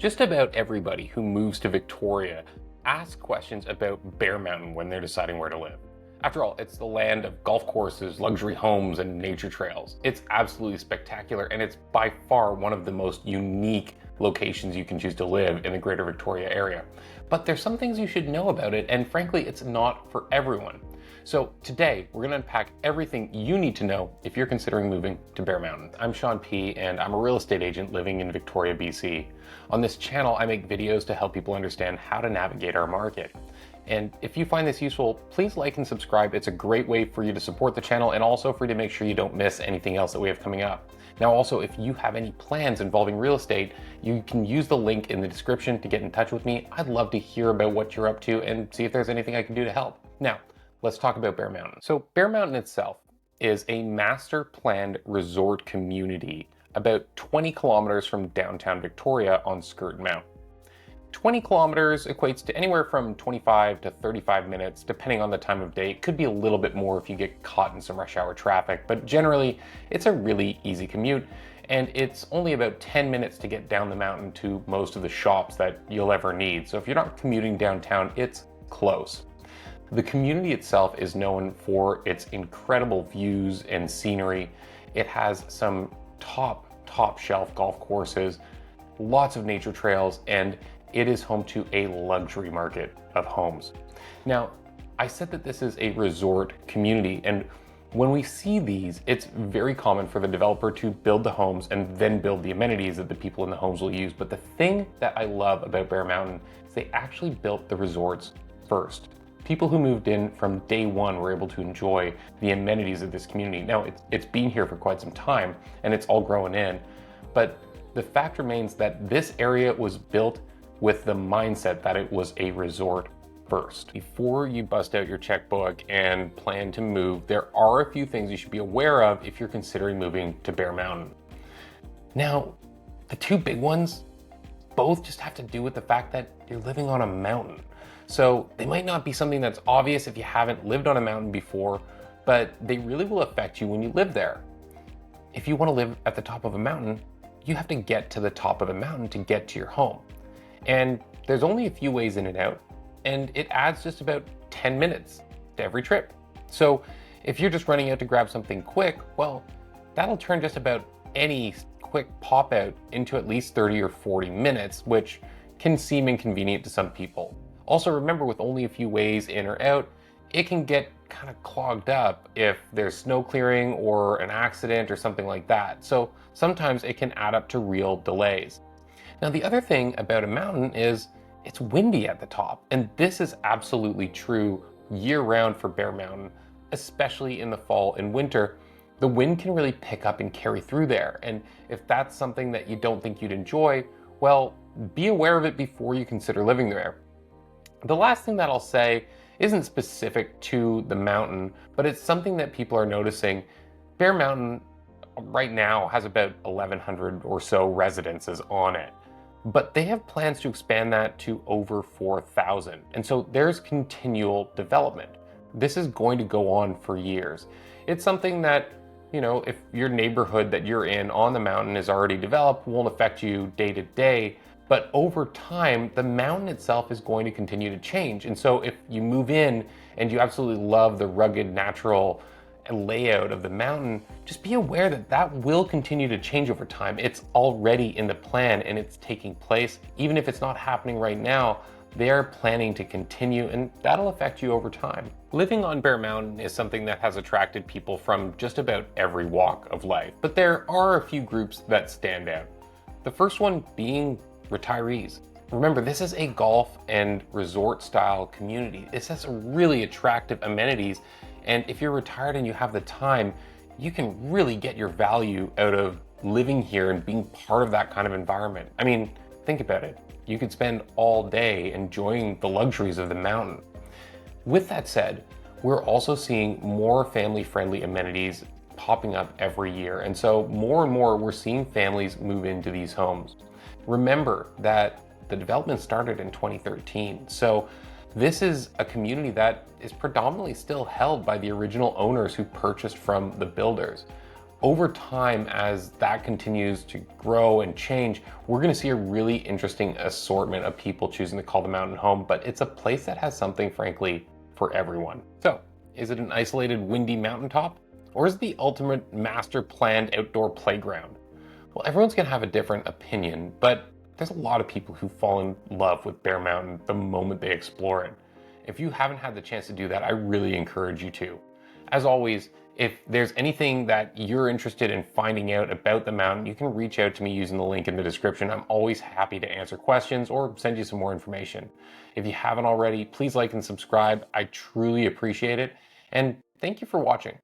Just about everybody who moves to Victoria asks questions about Bear Mountain when they're deciding where to live. After all, it's the land of golf courses, luxury homes, and nature trails. It's absolutely spectacular, and it's by far one of the most unique locations you can choose to live in the greater Victoria area. But there's some things you should know about it, and frankly, it's not for everyone. So today, we're gonna unpack everything you need to know if you're considering moving to Bear Mountain. I'm Sean P, and I'm a real estate agent living in Victoria, BC. On this channel, I make videos to help people understand how to navigate our market. And if you find this useful, please like and subscribe. It's a great way for you to support the channel and also for you to make sure you don't miss anything else that we have coming up. Now, also, if you have any plans involving real estate, you can use the link in the description to get in touch with me. I'd love to hear about what you're up to and see if there's anything I can do to help. Now, let's talk about Bear Mountain. So Bear Mountain itself is a master planned resort community about 20 kilometers from downtown Victoria on Skirt Mount. 20 kilometers equates to anywhere from 25 to 35 minutes, depending on the time of day. It could be a little bit more if you get caught in some rush hour traffic, but generally it's a really easy commute, and it's only about 10 minutes to get down the mountain to most of the shops that you'll ever need. So if you're not commuting downtown, it's close. The community itself is known for its incredible views and scenery. It has some top shelf golf courses, lots of nature trails, and it is home to a luxury market of homes. Now, I said that this is a resort community, and when we see these, it's very common for the developer to build the homes and then build the amenities that the people in the homes will use. But the thing that I love about Bear Mountain is they actually built the resorts first. People who moved in from day one were able to enjoy the amenities of this community. Now, it's been here for quite some time and it's all growing in, but the fact remains that this area was built with the mindset that it was a resort first. Before you bust out your checkbook and plan to move, there are a few things you should be aware of if you're considering moving to Bear Mountain. Now, the two big ones both just have to do with the fact that you're living on a mountain. So they might not be something that's obvious if you haven't lived on a mountain before, but they really will affect you when you live there. If you want to live at the top of a mountain, you have to get to the top of the mountain to get to your home. And there's only a few ways in and out, and it adds just about 10 minutes to every trip. So if you're just running out to grab something quick, well, that'll turn just about any quick pop out into at least 30 or 40 minutes, which can seem inconvenient to some people. Also, remember, with only a few ways in or out, it can get kind of clogged up if there's snow clearing or an accident or something like that. So sometimes it can add up to real delays. Now, the other thing about a mountain is it's windy at the top, and this is absolutely true year-round for Bear Mountain, especially in the fall and winter. The wind can really pick up and carry through there, and if that's something that you don't think you'd enjoy, well, be aware of it before you consider living there. The last thing that I'll say isn't specific to the mountain, but it's something that people are noticing. Bear Mountain right now has about 1,100 or so residences on it, but they have plans to expand that to over 4,000. And so there's continual development. This is going to go on for years. It's something that, you know, if your neighborhood that you're in on the mountain is already developed, won't affect you day to day. But over time, the mountain itself is going to continue to change. And so if you move in and you absolutely love the rugged natural layout of the mountain, just be aware that that will continue to change over time. It's already in the plan and it's taking place. Even if it's not happening right now, they're planning to continue, and that'll affect you over time. Living on Bear Mountain is something that has attracted people from just about every walk of life, but there are a few groups that stand out. The first one being retirees. Remember, this is a golf and resort style community. This has really attractive amenities, and if you're retired and you have the time, you can really get your value out of living here and being part of that kind of environment. I mean, think about it. You could spend all day enjoying the luxuries of the mountain. With that said, we're also seeing more family-friendly amenities popping up every year, and so more and more we're seeing families move into these homes. Remember that the development started in 2013, so this is a community that is predominantly still held by the original owners who purchased from the builders. Over time, as that continues to grow and change, we're gonna see a really interesting assortment of people choosing to call the mountain home, but it's a place that has something, frankly, for everyone. So, is it an isolated, windy mountaintop? Or is it the ultimate master planned outdoor playground? Well, everyone's gonna have a different opinion, but there's a lot of people who fall in love with Bear Mountain the moment they explore it. If you haven't had the chance to do that, I really encourage you to. As always, if there's anything that you're interested in finding out about the mountain, you can reach out to me using the link in the description. I'm always happy to answer questions or send you some more information. If you haven't already, please like and subscribe. I truly appreciate it. And thank you for watching.